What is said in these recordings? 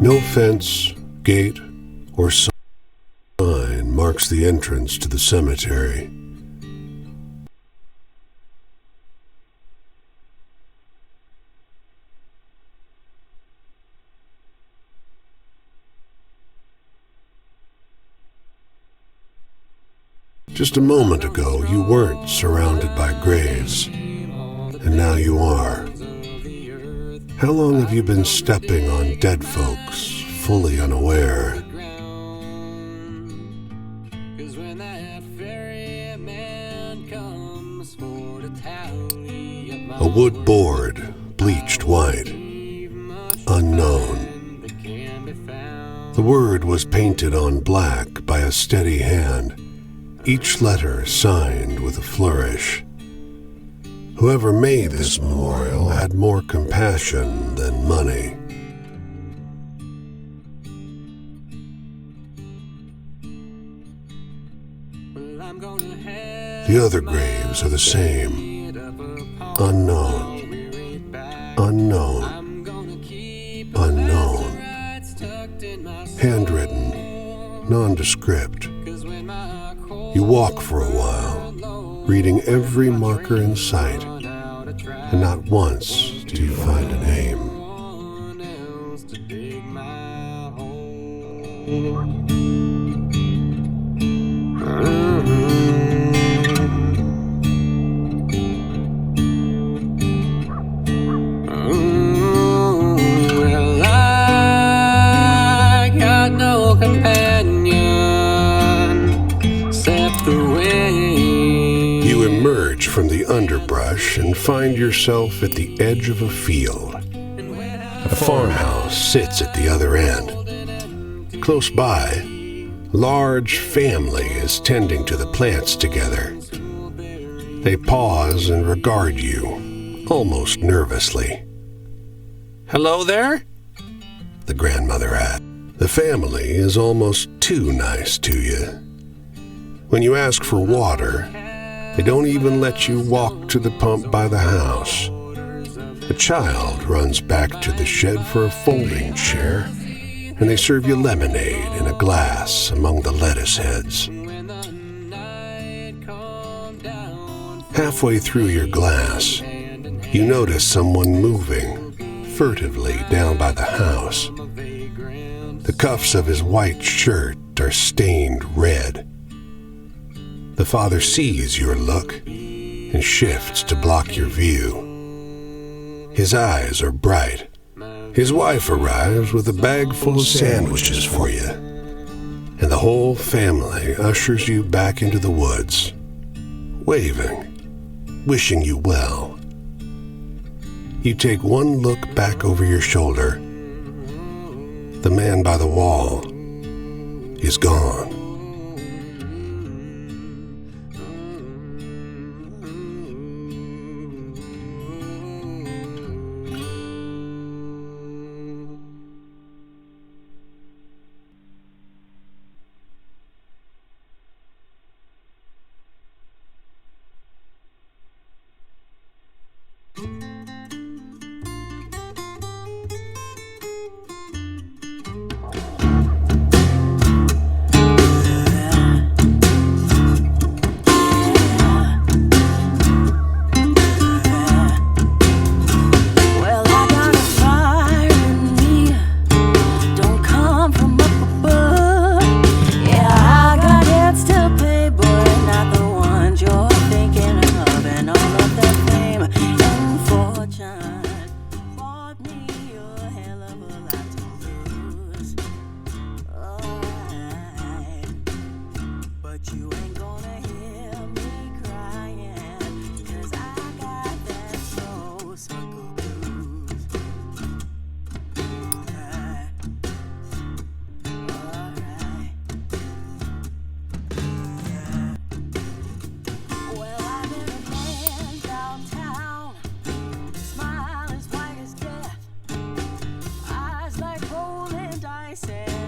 No fence, gate, or sign marks the entrance to the cemetery. Just a moment ago, you weren't surrounded by graves, and now you are. How long have you been stepping on dead folks, fully unaware? A wood board, bleached white, unknown. The word was painted on black by a steady hand, each letter signed with a flourish. Whoever made this memorial had more compassion than money. The other graves are the same. Unknown. Unknown. Unknown. Handwritten. Nondescript. You walk for a while, reading every marker in sight, and not once do you find a name. Well, I got no companion except the wind. You emerge from the underbrush and find yourself at the edge of a field. A farmhouse sits at the other end. Close by, large family is tending to the plants together. They pause and regard you, almost nervously. "Hello there?" the grandmother asked. The family is almost too nice to you. When you ask for water, they don't even let you walk to the pump by the house. A child runs back to the shed for a folding chair, and they serve you lemonade in a glass among the lettuce heads. Halfway through your glass, you notice someone moving furtively down by the house. The cuffs of his white shirt are stained red. The father sees your look and shifts to block your view. His eyes are bright. His wife arrives with a bag full of sandwiches for you, and the whole family ushers you back into the woods, waving, wishing you well. You take one look back over your shoulder. The man by the wall is gone.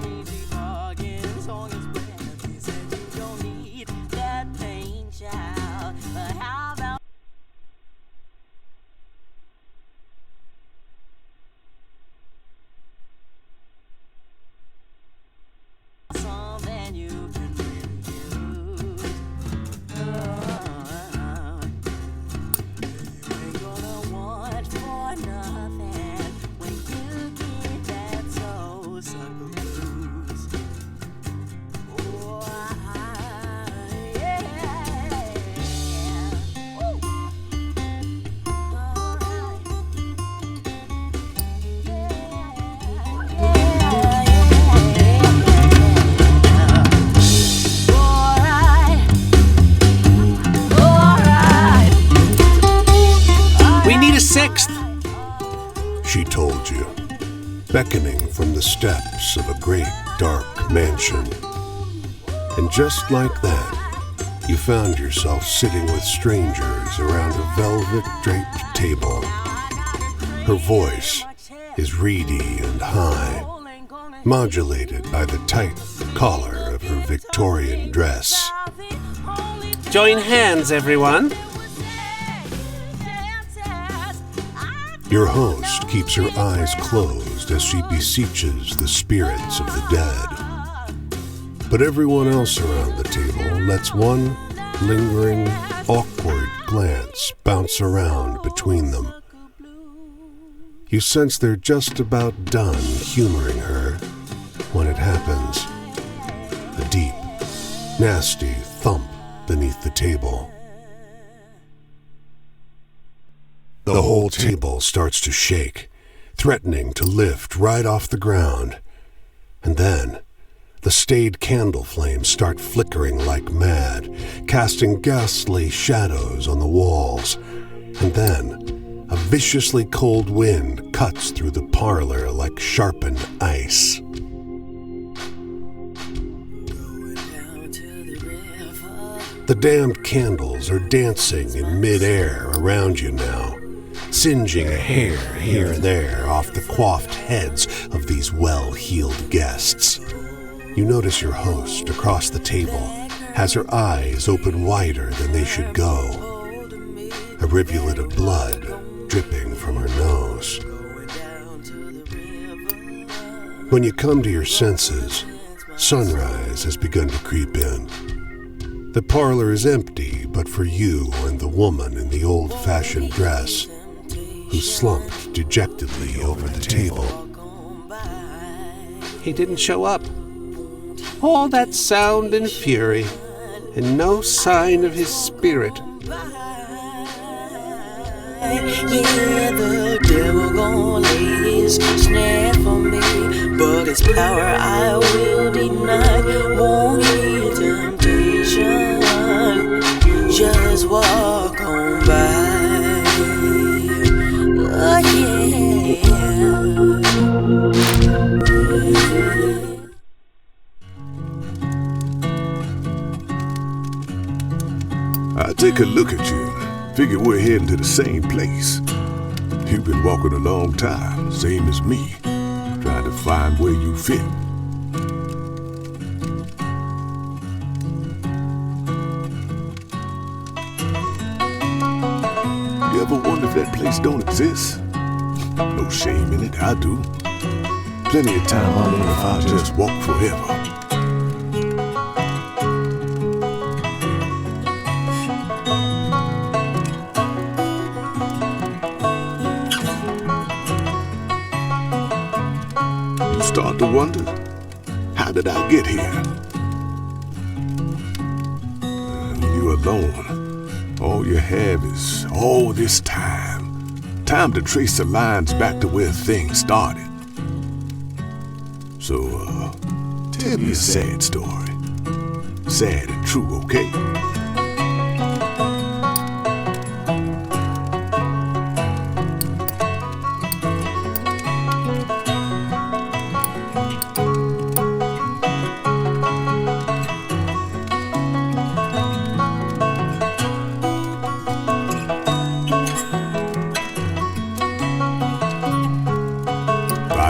Easy bargains, long as breath. He said you don't need beckoning from the steps of a great dark mansion. And just like that, you found yourself sitting with strangers around a velvet-draped table. Her voice is reedy and high, modulated by the tight collar of her Victorian dress. Join hands, everyone. Your host keeps her eyes closed as she beseeches the spirits of the dead. But everyone else around the table lets one lingering, awkward glance bounce around between them. You sense they're just about done humoring her when it happens. A deep, nasty thump beneath the table. The whole table starts to shake, threatening to lift right off the ground. And then, the staid candle flames start flickering like mad, casting ghastly shadows on the walls. And then, a viciously cold wind cuts through the parlor like sharpened ice. The damned candles are dancing in midair around you now, singeing a hair here and there off the coiffed heads of these well-heeled guests. You notice your host across the table has her eyes open wider than they should go, a rivulet of blood dripping from her nose. When you come to your senses, sunrise has begun to creep in. The parlor is empty but for you and the woman in the old-fashioned dress, who slumped dejectedly over the table. He didn't show up. All that sound and fury, and no sign of his spirit. Yeah, the devil gon' lay his snare for me, but his power I will deny. Won't hear temptation, just walk on by. Oh yeah. I take a look at you. Figure we're heading to the same place. You've been walking a long time, same as me, trying to find where you fit. You ever wonder if that place don't exist? No shame in it, I do. Plenty of time I wonder if I'll just walk forever. Start to wonder, how did I get here? You're alone. All you have is all this time. Time to trace the lines back to where things started. So, tell me a sad story. Sad and true, okay?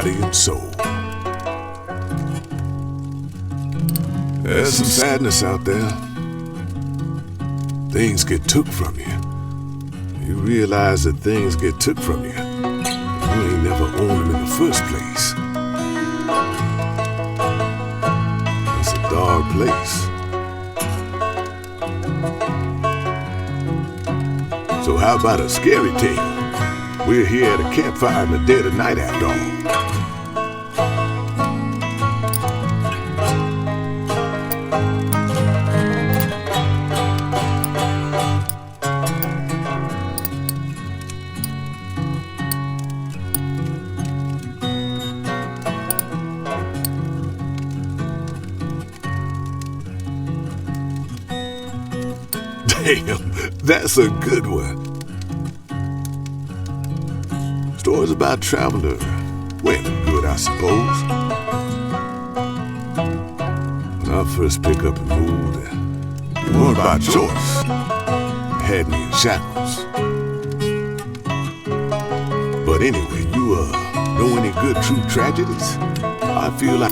And soul. There's some sadness out there. Things get took from you. You realize that things get took from you. You ain't never owned them in the first place. It's a dark place. So how about a scary tale? We're here at a campfire in the dead of night after all. Damn, that's a good one. Stories about travelers, women good I suppose. When I first picked up and moved, it wasn't by choice. It had me in shackles. But anyway, you know any good true tragedies? I feel like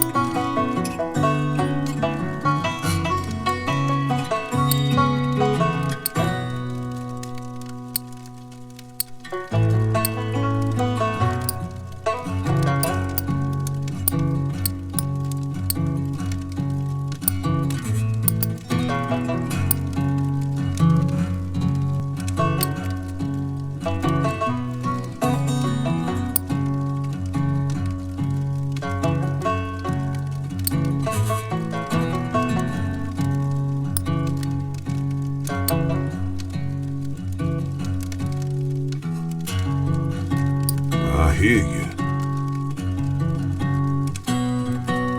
I hear you.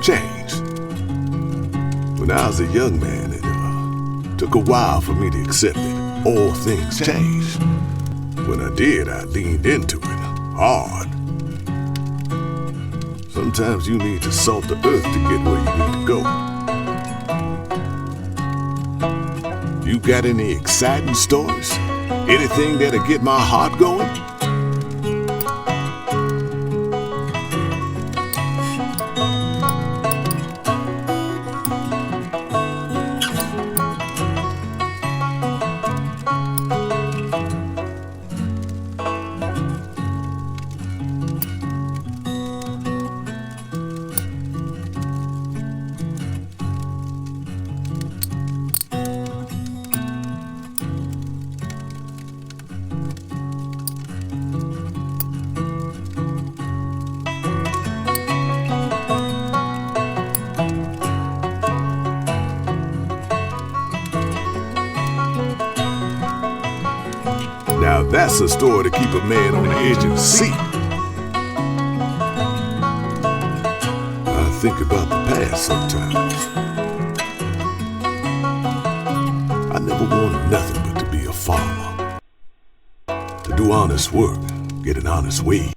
Change. When I was a young man, it took a while for me to accept that all things change. When I did, I leaned into it hard. Sometimes you need to salt the earth to get where you need to go. You got any exciting stories? Anything that'll get my heart going? Now that's a story to keep a man on the edge of his seat. I think about the past sometimes. I never wanted nothing but to be a farmer. To do honest work, get an honest wage.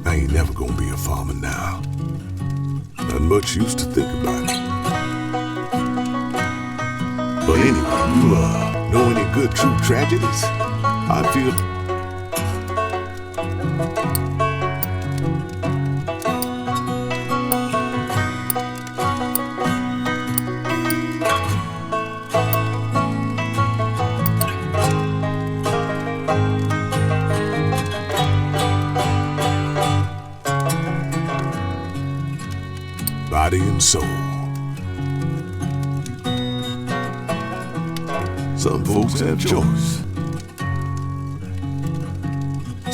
I ain't never gonna be a farmer now. Not much used to think about it. But anyway, you know any good true tragedies? I feel body and soul. Some folks have choice.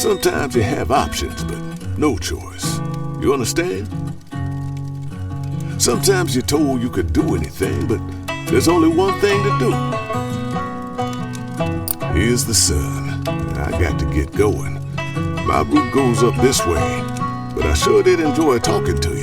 Sometimes you have options, but no choice. You understand? Sometimes you're told you could do anything, but there's only one thing to do. Here's the sun. I got to get going. My route goes up this way, but I sure did enjoy talking to you.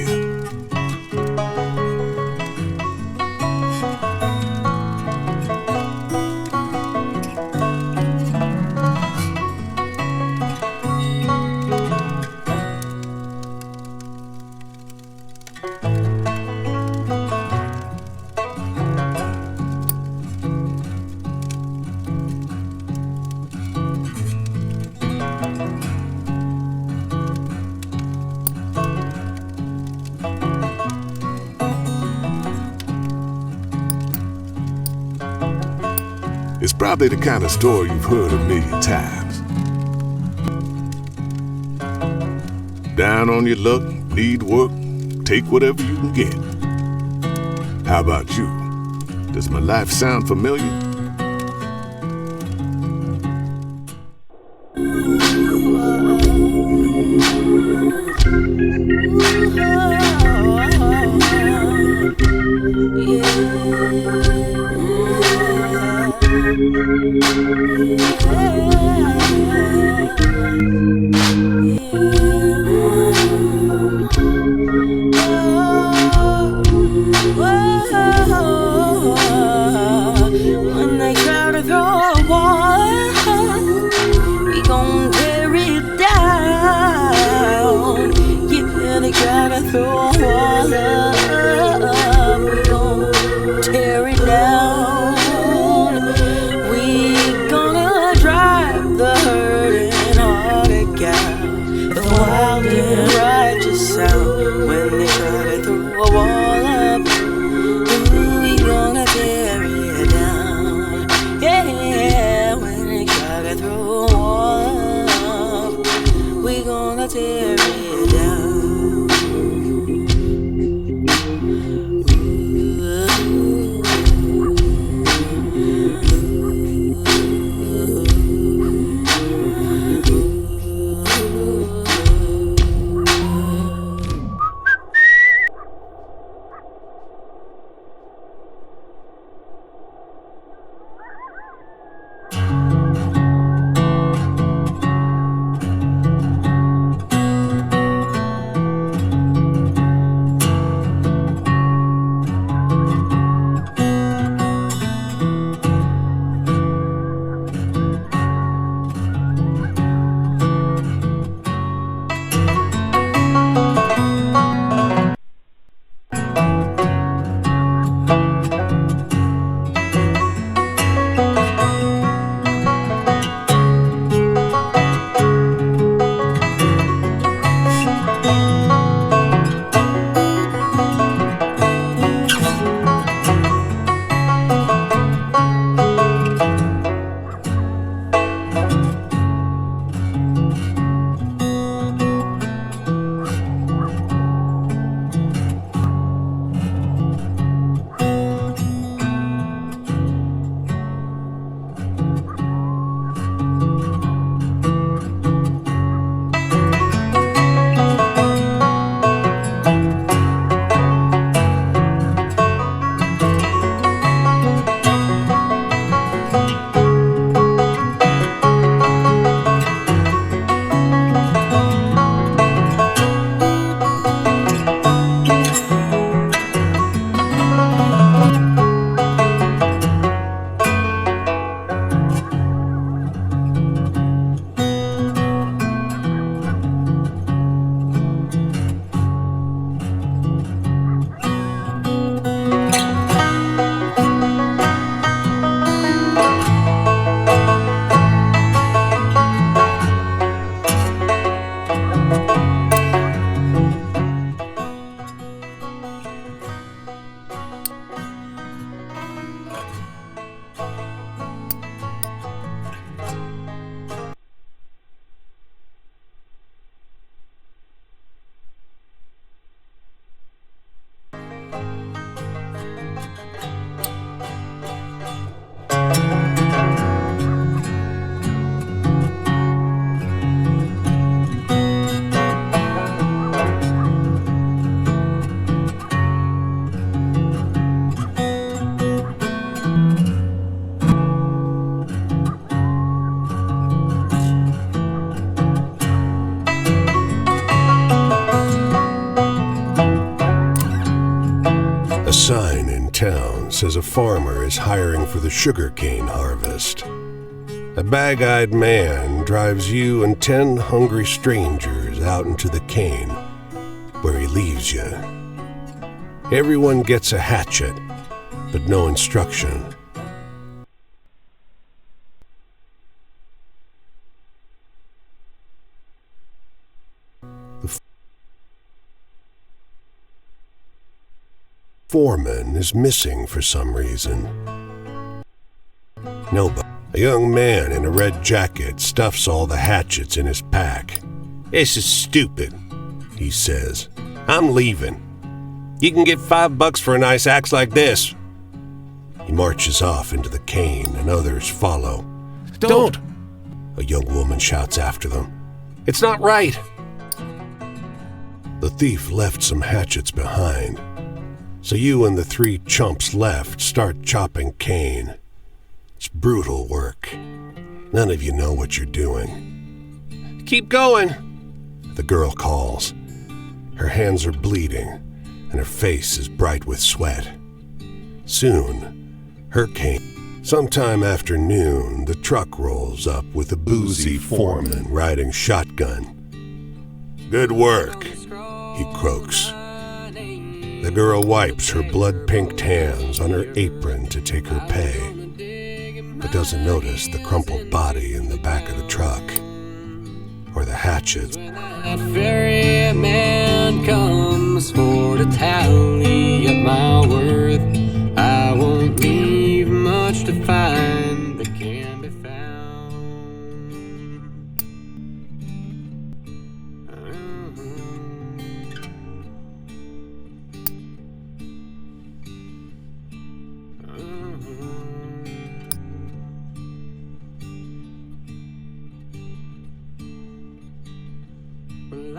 It's probably the kind of story you've heard a million times. Down on your luck, need work, take whatever you can get. How about you? Does my life sound familiar? Whoa. tear it down. A sign in town says a farmer is hiring for the sugarcane harvest. A bag-eyed man drives you and 10 hungry strangers out into the cane, where he leaves you. Everyone gets a hatchet, but no instruction. The foreman is missing for some reason. Nobody. A young man in a red jacket stuffs all the hatchets in his pack. "This is stupid," he says. "I'm leaving. You can get $5 for a nice axe like this." He marches off into the cane and others follow. "Don't!" a young woman shouts after them. "It's not right." The thief left some hatchets behind, so you and the 3 chumps left start chopping cane. It's brutal work. None of you know what you're doing. "Keep going," the girl calls. Her hands are bleeding, and her face is bright with sweat. Soon, her cane. Sometime after noon, the truck rolls up with a boozy foreman riding shotgun. "Good work," he croaks. The girl wipes her blood-pinked hands on her apron to take her pay, but doesn't notice the crumpled body in the back of the truck, or the hatchets. That ferryman comes for to tally up my worth. I won't leave much to find that can be found.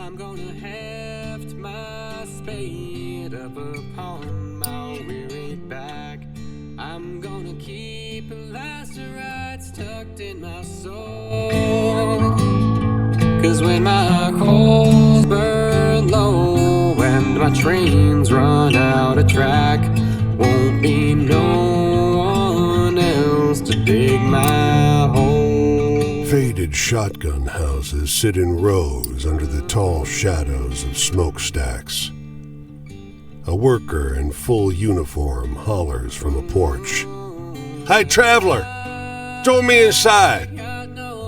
I'm gonna heft my spade up upon my weary back. I'm gonna keep lacerates tucked in my soul. 'Cause when my coals burn low and my trains run out of track, won't be no one else to dig my hole. Faded shotgun houses sit in rows under the tall shadows of smokestacks. A worker in full uniform hollers from a porch. "Hey, traveler, throw me inside.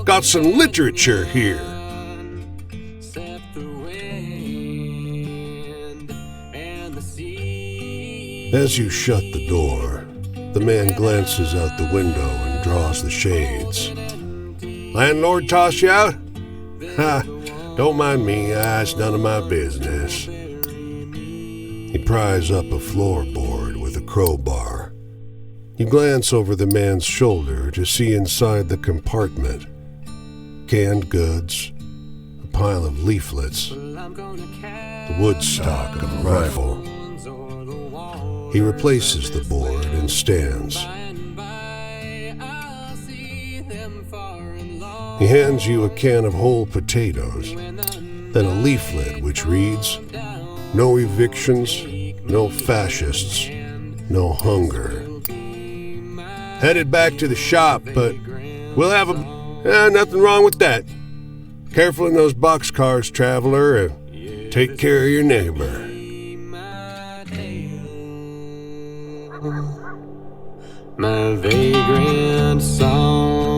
Got some literature here." As you shut the door, the man glances out the window and draws the shades. "Landlord toss you out? Ha, don't mind me, it's none of my business." He pries up a floorboard with a crowbar. You glance over the man's shoulder to see inside the compartment. Canned goods, a pile of leaflets, the wood stock of a rifle. He replaces the board and stands. He hands you a can of whole potatoes, then a leaflet which reads, "No evictions, no fascists, no hunger." "Headed back to the shop, but we'll have nothing wrong with that. Careful in those boxcars, traveler, and take care of your neighbor." My vagrant song.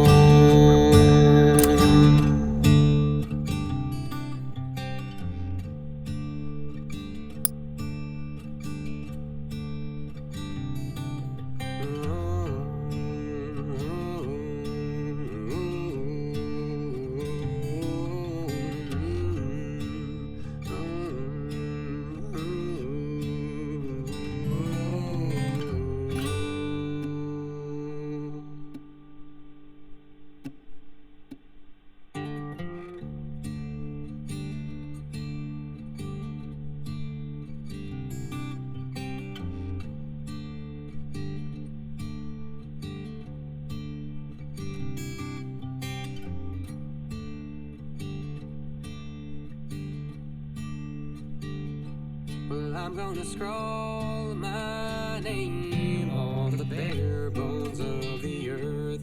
Well, I'm gonna scroll my name on the bare bones of the earth.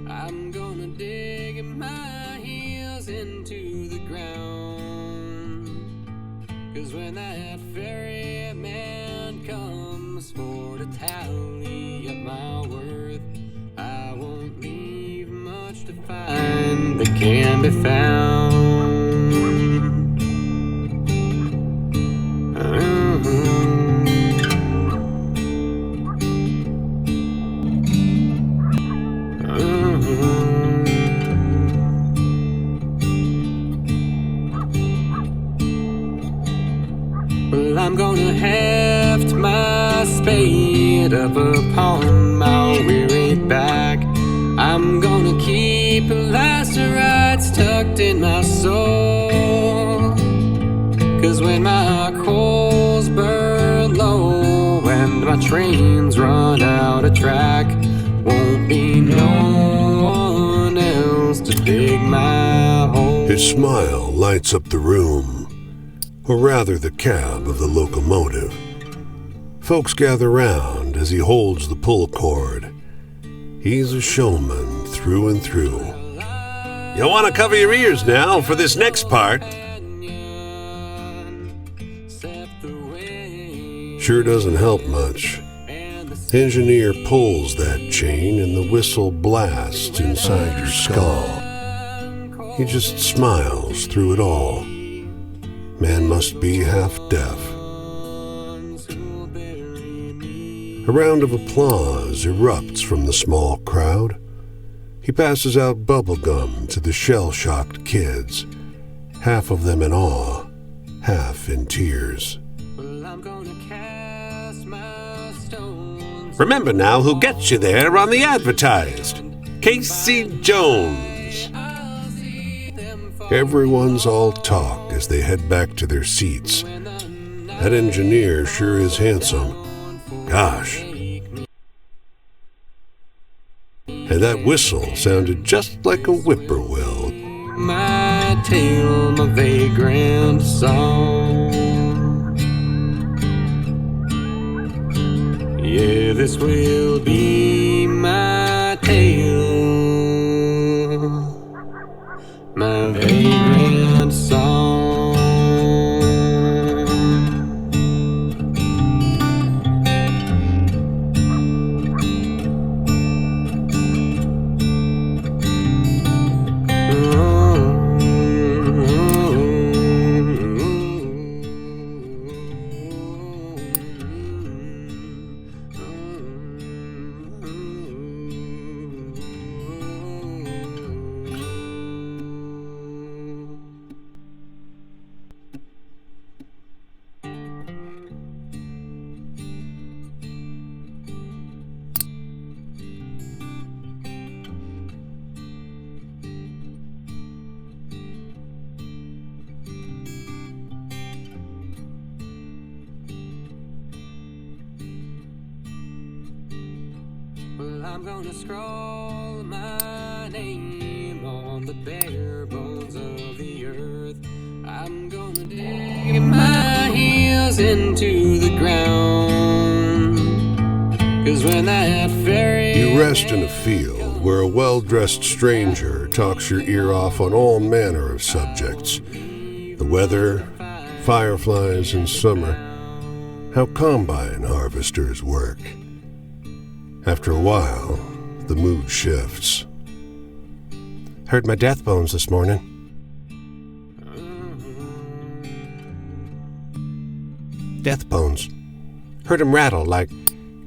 I'm gonna dig my heels into the ground. 'Cause when that ferryman comes for to tally up my worth, I won't leave much to find that can be found. Well, I'm gonna heft my spade up upon my weary back. I'm gonna keep lacerates tucked in my soul. 'Cause when my coals burn low and my trains run out of track, won't be no one else to dig my hole. His smile lights up the room, or rather the cab of the locomotive. Folks gather round as he holds the pull cord. He's a showman through and through. "You'll want to cover your ears now for this next part." Sure doesn't help much. Engineer pulls that chain and the whistle blasts inside your skull. He just smiles through it all. Man must be half deaf. A round of applause erupts from the small crowd. He passes out bubble gum to the shell-shocked kids, half of them in awe, half in tears. "Remember now who gets you there on the advertised. Casey Jones." Everyone's all talk as they head back to their seats. That engineer sure is handsome. Gosh. And that whistle sounded just like a whippoorwill. My tale, my vagrant song. Yeah, this will be my tale, my vagrant song. Well, I'm gonna scroll my name on the bare bones of the earth. I'm gonna dig my heels into the ground. 'Cause when that fairy... You rest in a field where a well-dressed stranger talks your ear off on all manner of subjects. The weather, fireflies in summer, how combine harvesters work. After a while, the mood shifts. Heard my death bones this morning. Death bones. Heard 'em rattle like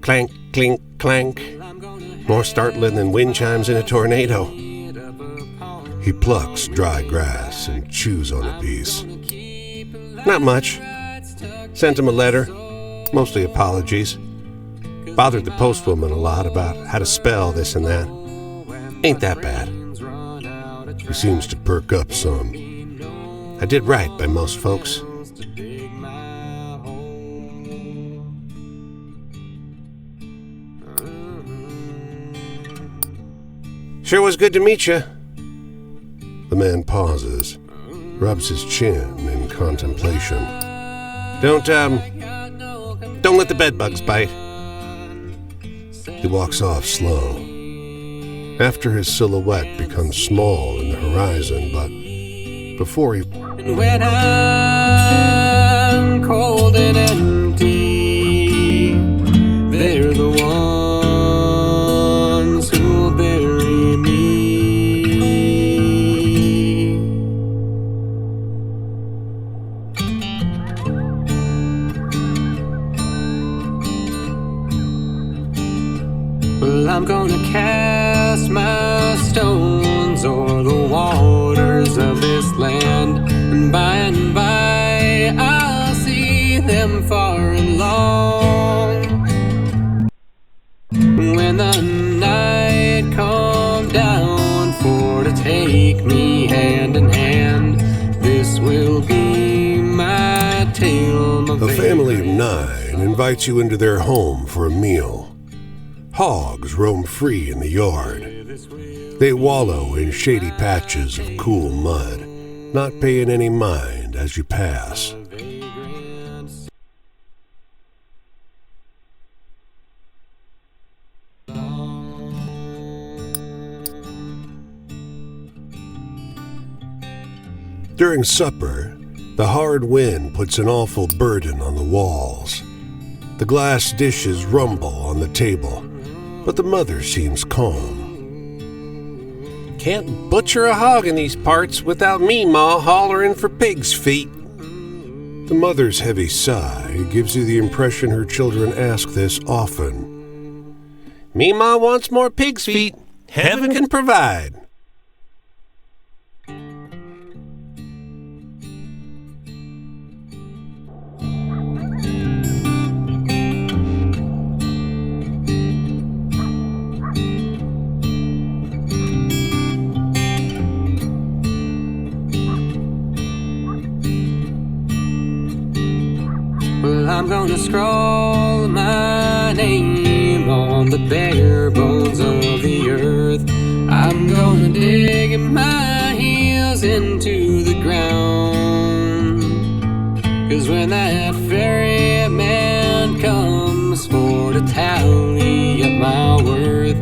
clank, clink, clank. More startling than wind chimes in a tornado. He plucks dry grass and chews on a piece. Not much. Sent him a letter, mostly apologies. Bothered the postwoman a lot about how to spell this and that. Ain't that bad. He seems to perk up some. I did right by most folks. Sure was good to meet you. The man pauses, rubs his chin in contemplation. Don't let the bedbugs bite. He walks off slow. After his silhouette becomes small in the horizon, but before he... And when I'm cold and empty, they're the ones who'll bury me. Well, I'm gonna cast my stones o'er the waters of this land, and by I'll see them far and long. When the night comes down for to take me hand in hand, this will be my tale. A family of 9 invites you into their home for a meal. Hogs roam free in the yard. They wallow in shady patches of cool mud, not paying any mind as you pass. During supper, the hard wind puts an awful burden on the walls. The glass dishes rumble on the table, but the mother seems calm. Can't butcher a hog in these parts without me, Ma, hollering for pig's feet. The mother's heavy sigh gives you the impression her children ask this often. Me, Ma, wants more pig's feet. Heaven can provide. I'm gonna scroll my name on the bare bones of the earth. I'm gonna dig my heels into the ground. 'Cause when that ferryman comes for to tally up my worth,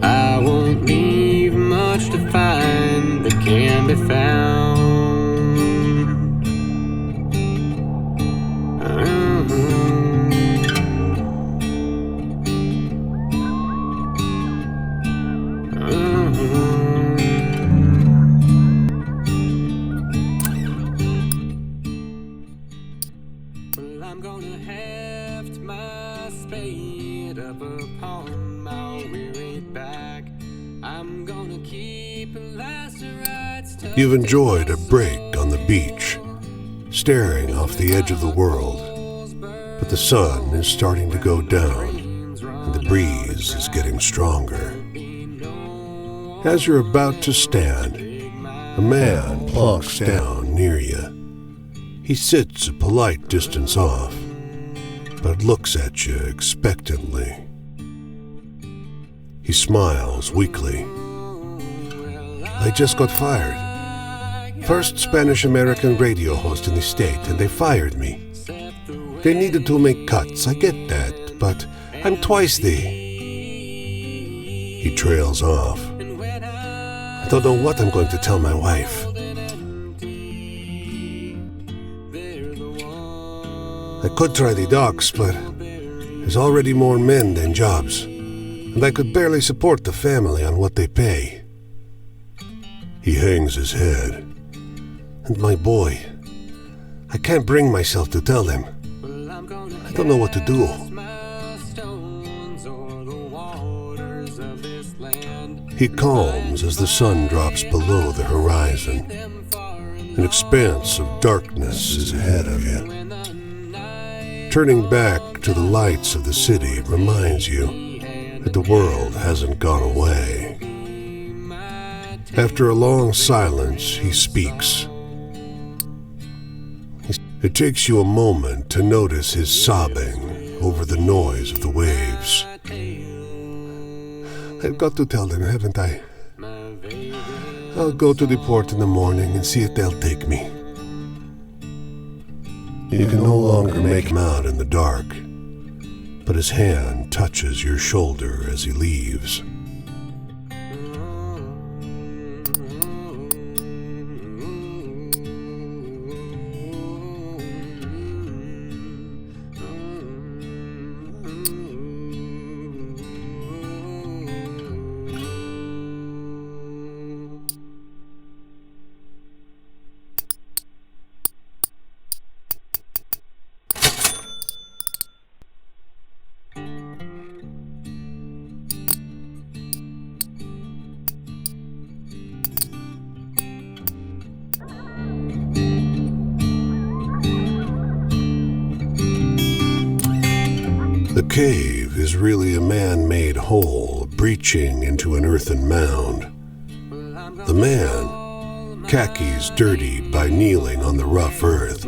I won't leave much to find that can be found. Well, I'm gonna heft my spade up upon my weary back. I'm gonna keep lacerates. You've enjoyed a break on the beach, staring off the edge of the world, but the sun is starting to go down, and the breeze is getting stronger. As you're about to stand, a man plonks down near you. He sits a polite distance off, but looks at you expectantly. He smiles weakly. I just got fired. First Spanish-American radio host in the state, and they fired me. They needed to make cuts, I get that, but I'm twice the... He trails off. I don't know what I'm going to tell my wife. I could try the docks, but there's already more men than jobs, and I could barely support the family on what they pay. He hangs his head. And my boy, I can't bring myself to tell him. I don't know what to do. He calms as the sun drops below the horizon. An expanse of darkness is ahead of you. Turning back to the lights of the city reminds you that the world hasn't gone away. After a long silence, he speaks. It takes you a moment to notice his sobbing over the noise of the waves. I've got to tell them, haven't I? I'll go to the port in the morning and see if they'll take me. You can no longer make him out in the dark, but his hand touches your shoulder as he leaves. The cave is really a man-made hole breaching into an earthen mound. The man, khakis dirtied by kneeling on the rough earth,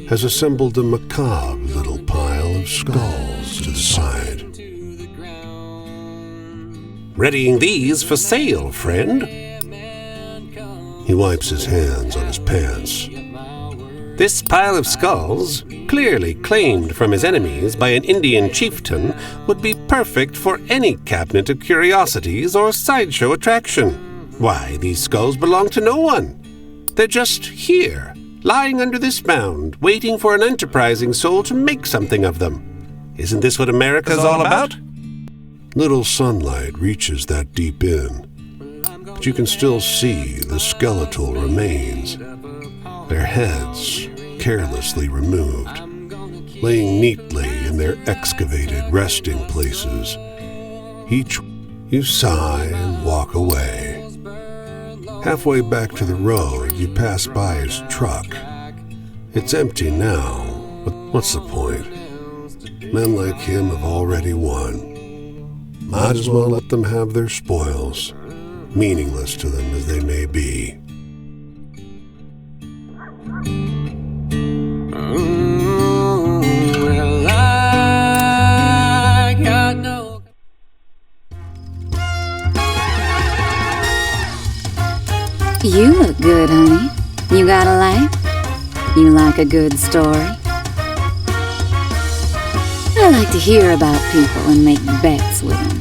has assembled a macabre little pile of skulls to the side. Readying these for sale, friend. He wipes his hands on his pants. This pile of skulls, clearly claimed from his enemies by an Indian chieftain, would be perfect for any cabinet of curiosities or sideshow attraction. Why, these skulls belong to no one. They're just here, lying under this mound, waiting for an enterprising soul to make something of them. Isn't this what America's all about? Little sunlight reaches that deep in, but you can still see the skeletal remains. Their heads carelessly removed, laying neatly in their excavated resting places. Each you sigh and walk away. Halfway back to the road, you pass by his truck. It's empty now, but what's the point? Men like him have already won. Might as well let them have their spoils, meaningless to them as they may be. you like a good story? I like to hear about people and make bets with them.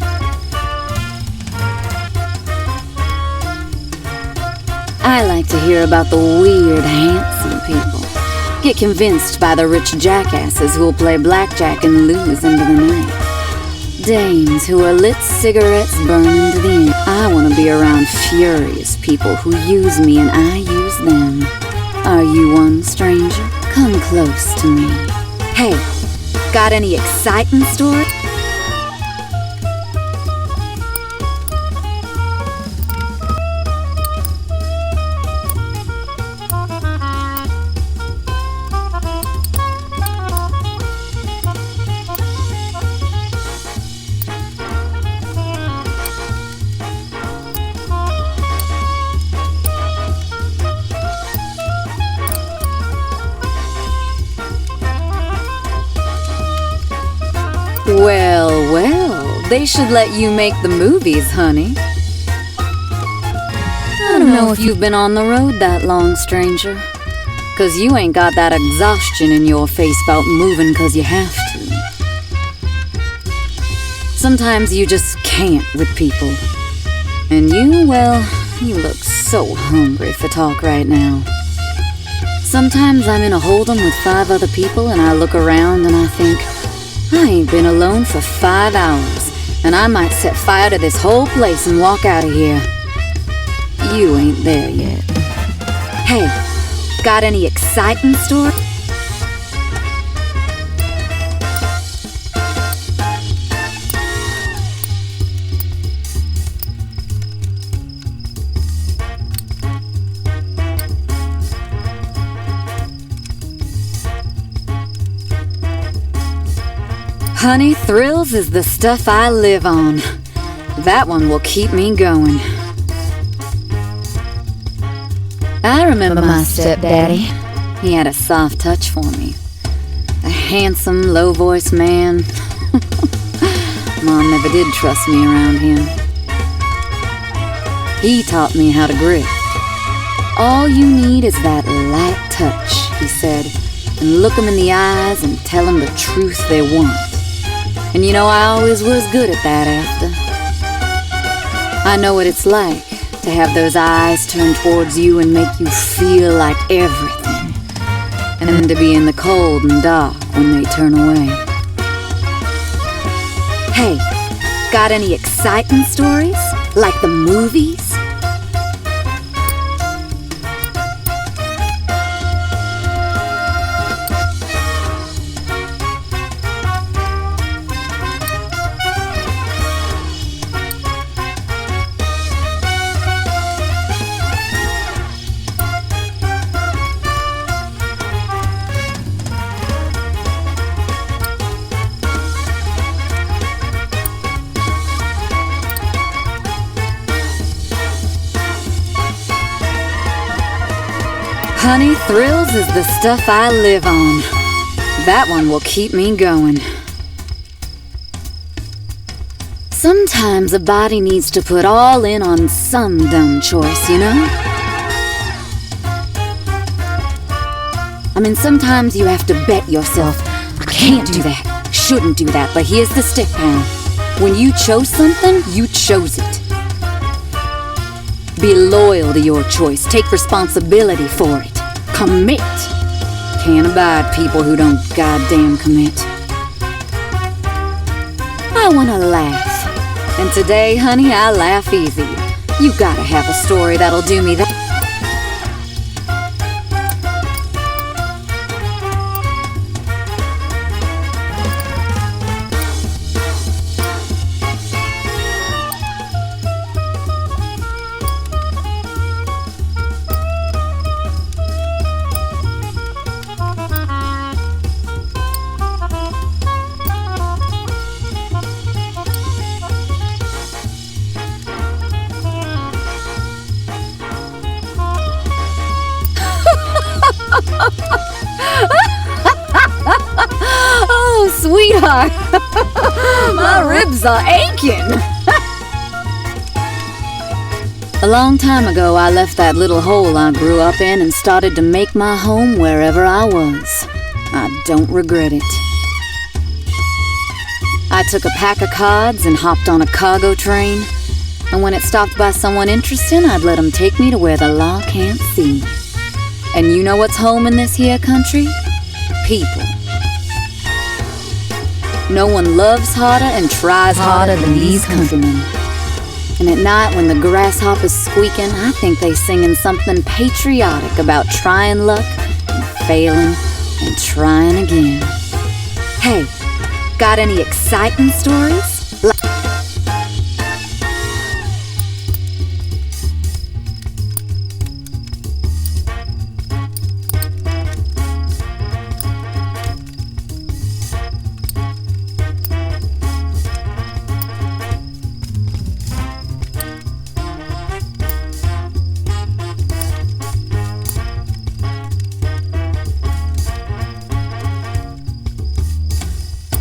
I like to hear about the weird, handsome people. Get convinced by the rich jackasses who'll play blackjack and lose into the night. Dames who are lit cigarettes burning to the end. I want to be around furious people who use me and I use them. Are you one, stranger? Come close to me. Hey, got any exciting story? Well, they should let you make the movies, honey. I don't know if you've been on the road that long, stranger. 'Cause you ain't got that exhaustion in your face about moving 'cause you have to. Sometimes you just can't with people. And you, well, you look so hungry for talk right now. Sometimes I'm in a hold'em with 5 other people and I look around and I think, I ain't been alone for 5 hours, and I might set fire to this whole place and walk out of here. You ain't there yet. Hey, got any exciting story? Honey, thrills is the stuff I live on. That one will keep me going. I remember my stepdaddy. He had a soft touch for me. A handsome, low-voiced man. Mom never did trust me around him. He taught me how to grift. All you need is that light touch, he said, and look them in the eyes and tell them the truth they want. And you know, I always was good at that after. I know what it's like to have those eyes turn towards you and make you feel like everything. And then to be in the cold and dark when they turn away. Hey, got any exciting stories? Like the movies? Honey, thrills is the stuff I live on. That one will keep me going. Sometimes a body needs to put all in on some dumb choice, you know? I mean, sometimes you have to bet yourself, I can't do that, shouldn't do that, but here's the stick, pal. When you chose something, you chose it. Be loyal to your choice. Take responsibility for it. Commit. Can't abide people who don't goddamn commit. I want to laugh. And today, honey, I laugh easy. You gotta have a story that'll do me that. Oh, sweetheart, my ribs are aching. A long time ago, I left that little hole I grew up in and started to make my home wherever I was. I don't regret it. I took a pack of cards and hopped on a cargo train, and when it stopped by someone interesting, I'd let 'em take me to where the law can't see. And you know what's home in this here country? People. No one loves harder and tries harder than these countrymen. And at night when the grasshopper's squeaking, I think they singing something patriotic about trying luck and failing and trying again. Hey, got any exciting stories?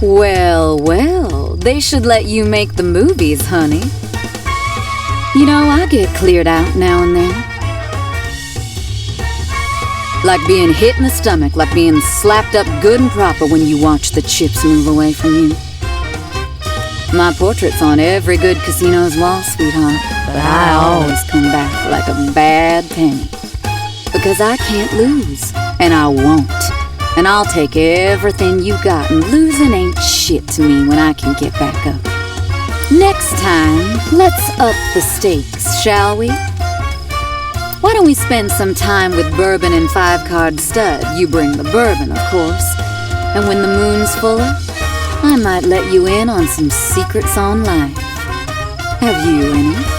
Well, well, they should let you make the movies, honey. You know, I get cleared out now and then. Like being hit in the stomach, like being slapped up good and proper when you watch the chips move away from you. My portrait's on every good casino's wall, sweetheart, but I always come back like a bad penny. Because I can't lose, and I won't. And I'll take everything you got, and losing ain't shit to me when I can get back up. Next time, let's up the stakes, shall we? Why don't we spend some time with bourbon and 5-card stud? You bring the bourbon, of course. And when the moon's fuller, I might let you in on some secrets on life. Have you any?